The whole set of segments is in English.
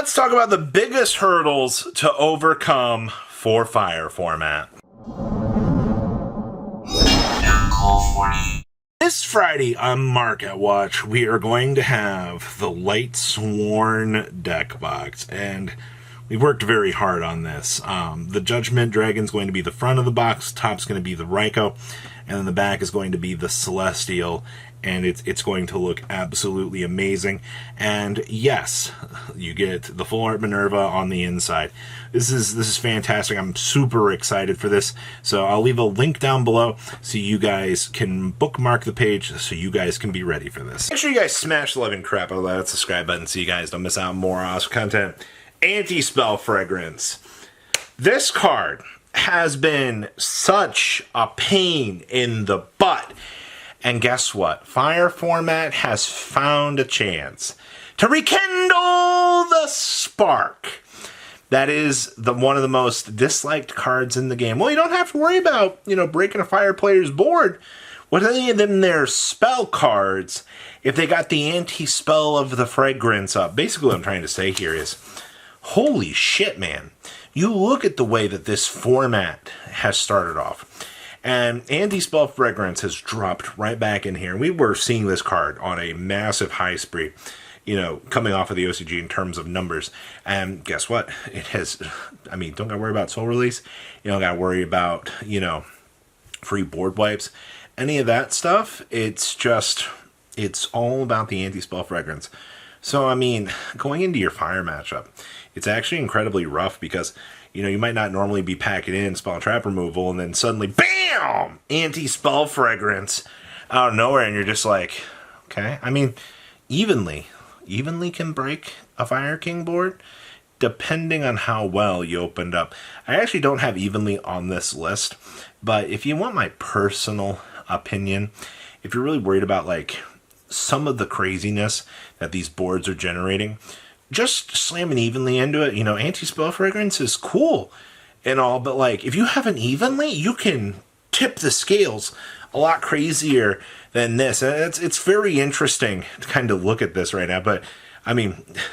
Let's talk about the biggest hurdles to overcome for Fire format. This Friday on Market Watch, we are going to have the Lightsworn deck box, and we worked very hard on this. The Judgment Dragon's going to be the front of the box, top's going to be the Raikou, and then the back is going to be the Celestial, and it's going to look absolutely amazing. And yes, you get the full art Minerva on the inside. This is fantastic. I'm super excited for this. So I'll leave a link down below so you guys can bookmark the page so you guys can be ready for this. Make sure you guys smash the living crap out of that subscribe button so you guys don't miss out on more awesome content. Anti-Spell Fragrance. This card has been such a pain in the butt. And guess what? Fire format has found a chance to rekindle the spark. That is one of the most disliked cards in the game. Well, you don't have to worry about, breaking a Fire player's board with any of them their spell cards if they got the anti-spell of the fragrance up. Basically what I'm trying to say here is, holy shit, man. You look at the way that this format has started off. And Anti-Spell Fragrance has dropped right back in here. We were seeing this card on a massive high spree, coming off of the OCG in terms of numbers. And guess what? It has, don't gotta worry about soul release. You don't gotta worry about, free board wipes. Any of that stuff, it's all about the Anti-Spell Fragrance. So, going into your Fire matchup, it's actually incredibly rough because, you might not normally be packing in spell trap removal, and then suddenly, BAM! Anti-Spell Fragrance out of nowhere, and you're just like, okay. Evenly can break a Fire King board, depending on how well you opened up. I actually don't have Evenly on this list, but if you want my personal opinion, if you're really worried about, some of the craziness that these boards are generating, just slamming Evenly into it. Anti-Spell Fragrance is cool and all, but if you have an Evenly, you can tip the scales a lot crazier than this. And it's very interesting to kind of look at this right now, but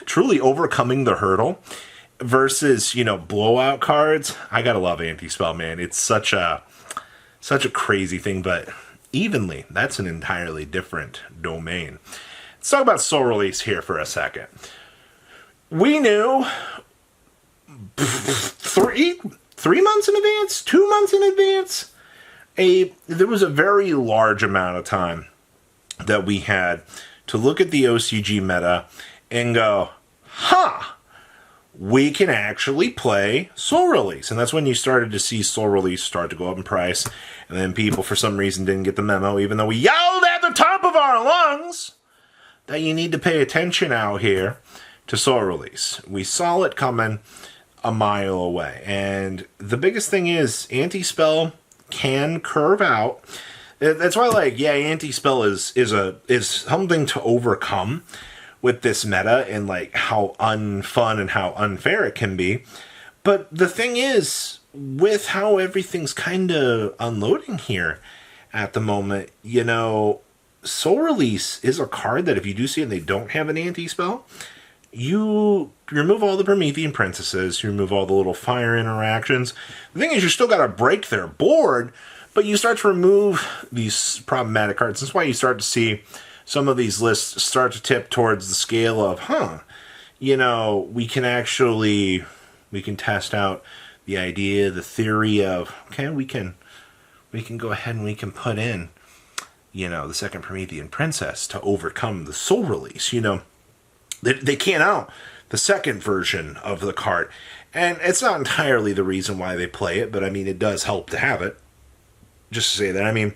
truly overcoming the hurdle versus, blowout cards. I gotta love Anti-Spell, man. It's such a crazy thing, but Evenly, that's an entirely different domain. Let's talk about Soul Release here for a second. We knew 3 months in advance, 2 months in advance, there was a very large amount of time that we had to look at the OCG meta and go, we can actually play Soul Release. And that's when you started to see Soul Release start to go up in price. And then people, for some reason, didn't get the memo, even though we yelled at the top of our lungs that you need to pay attention out here to Soul Release. We saw it coming a mile away. And the biggest thing is Anti-Spell can curve out. That's why, Anti-Spell is something to overcome with this meta and how unfun and how unfair it can be. But the thing is, with how everything's kind of unloading here at the moment, Soul Release is a card that if you do see it and they don't have an anti-spell, you remove all the Promethean Princesses, you remove all the little fire interactions. The thing is, you still got to break their board, but you start to remove these problematic cards. That's why you start to see some of these lists start to tip towards the scale of, we can test out the idea, the theory of, okay, we can go ahead and we can put in, the second Promethean Princess to overcome the Soul Release. They can't out the second version of the card. And it's not entirely the reason why they play it, but it does help to have it. Just to say that,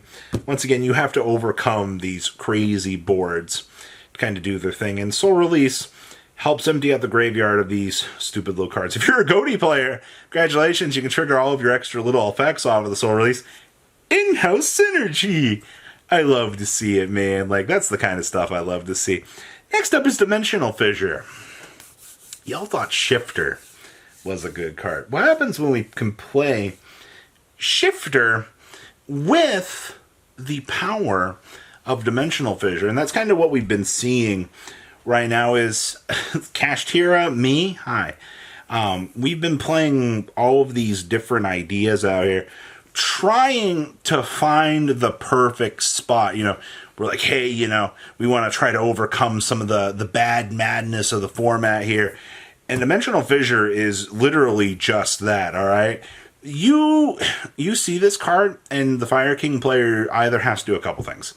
once again, you have to overcome these crazy boards to kind of do their thing. And Soul Release helps empty out the graveyard of these stupid little cards. If you're a Goaty player, congratulations, you can trigger all of your extra little effects off of the Soul Release. In-house synergy! I love to see it, man. That's the kind of stuff I love to see. Next up is Dimensional Fissure. Y'all thought Shifter was a good card. What happens when we can play Shifter with the power of Dimensional Fissure? And that's kind of what we've been seeing right now is Kashtira, me, hi. We've been playing all of these different ideas out here, trying to find the perfect spot. We're like, hey, we want to try to overcome some of the bad madness of the format here. And Dimensional Fissure is literally just that, all right? You see this card, and the Fire King player either has to do a couple things.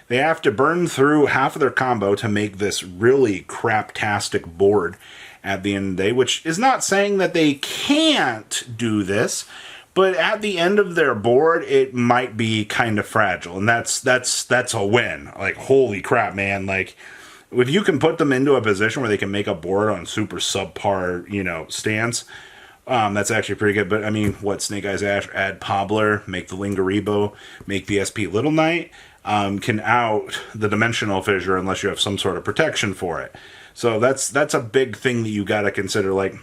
They have to burn through half of their combo to make this really craptastic board at the end of the day, which is not saying that they can't do this, but at the end of their board, it might be kind of fragile, and that's a win. Like, holy crap, man! Like, if you can put them into a position where they can make a board on super subpar, stance, that's actually pretty good. But I mean, what Snake Eyes Ash, add Pobbler, make the Lingaribo, make the SP Little Knight, can out the Dimensional Fissure unless you have some sort of protection for it. So that's a big thing that you got to consider. Like,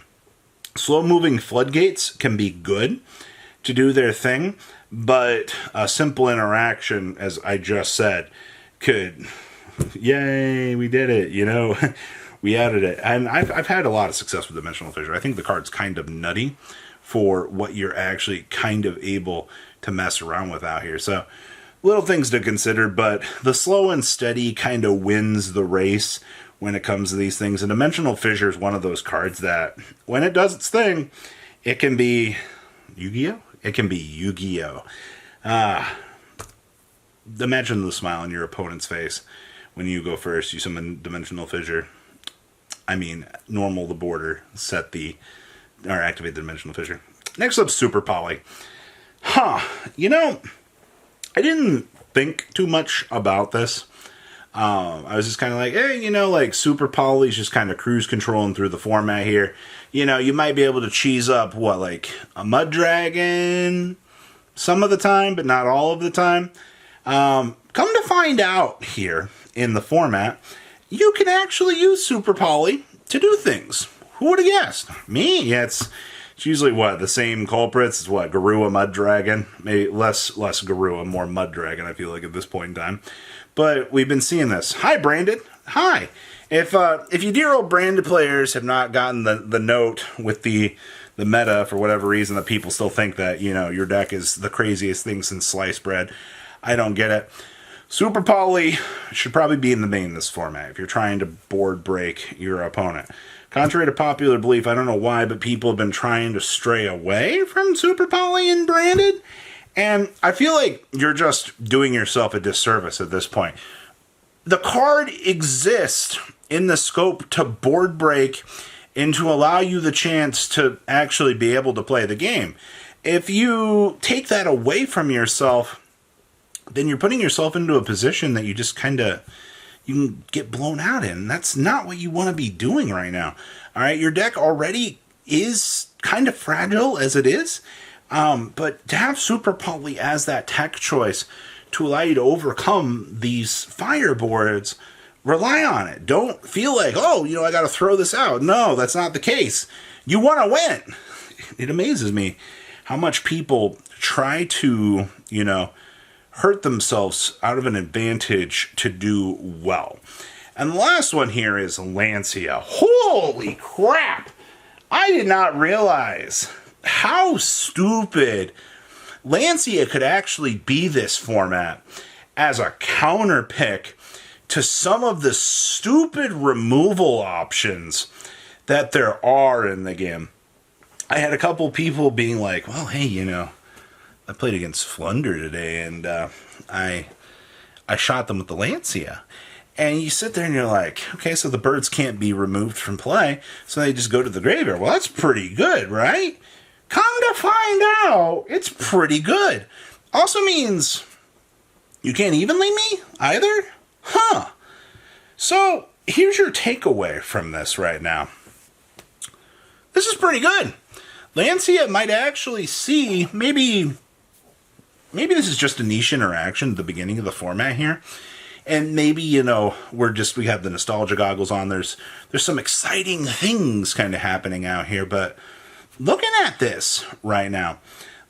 slow-moving Floodgates can be good to do their thing, but a simple interaction, as I just said, could... Yay, we did it, we added it. And I've had a lot of success with Dimensional Fissure. I think the card's kind of nutty for what you're actually kind of able to mess around with out here. So, little things to consider, but the slow and steady kind of wins the race when it comes to these things. And Dimensional Fissure is one of those cards that, when it does its thing, it can be Yu-Gi-Oh! It can be Yu-Gi-Oh! Imagine the smile on your opponent's face when you go first. You summon Dimensional Fissure. I mean, normal the border, activate the Dimensional Fissure. Next up, Super Poly. I didn't think too much about this. I was just kind of like, hey, Super Poly's just kind of cruise controlling through the format here. You might be able to cheese up, a Mud Dragon some of the time, but not all of the time. Come to find out here in the format, you can actually use Super Poly to do things. Who would have guessed? Me? Yeah, it's usually the same culprits. It's Garua, Mud Dragon. Maybe less Garua, more Mud Dragon, I feel like, at this point in time. But we've been seeing this. Hi, Branded. Hi. If you dear old Branded players have not gotten the note with the meta, for whatever reason, that people still think that, your deck is the craziest thing since sliced bread, I don't get it. Super Poly should probably be in the main this format if you're trying to board break your opponent. Contrary to popular belief, I don't know why, but people have been trying to stray away from Super Poly and Branded, and I feel like you're just doing yourself a disservice at this point. The card exists in the scope to board break and to allow you the chance to actually be able to play the game. If you take that away from yourself, then you're putting yourself into a position that you just you can get blown out in. That's not what you want to be doing right now. All right, your deck already is kind of fragile as it is, but to have Super Poly as that tech choice to allow you to overcome these fireboards, rely on it. Don't feel like, I got to throw this out. No, that's not the case. You want to win. It amazes me how much people try to, hurt themselves out of an advantage to do well. And the last one here is Lancia. Holy crap! I did not realize how stupid Lancia could actually be this format as a counter pick to some of the stupid removal options that there are in the game. I had a couple people being like, well, hey, I played against Flunder today, and I shot them with the Lancia. And you sit there and you're like, okay, so the birds can't be removed from play, so they just go to the graveyard. Well, that's pretty good, right? Come to find out, it's pretty good. Also means you can't evenly me either? Huh. So, here's your takeaway from this right now. This is pretty good. Lancia might actually see, maybe this is just a niche interaction at the beginning of the format here. And maybe, we have the nostalgia goggles on. There's some exciting things kind of happening out here. But looking at this right now,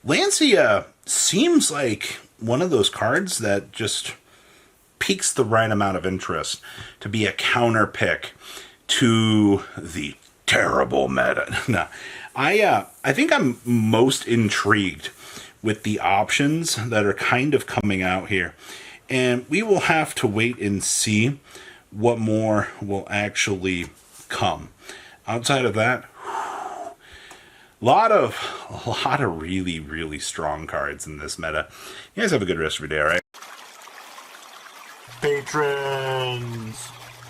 Lancia seems like one of those cards that just piques the right amount of interest to be a counter pick to the terrible meta. No, I think I'm most intrigued with the options that are kind of coming out here, and we will have to wait and see what more will actually come. Outside of that, a lot of really, really strong cards in this meta. You guys have a good rest of your day, all right? Patrons,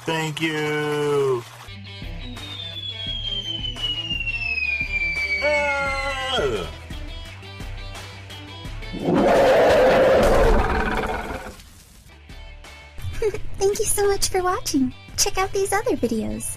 thank you. Thank you so much for watching. Check out these other videos.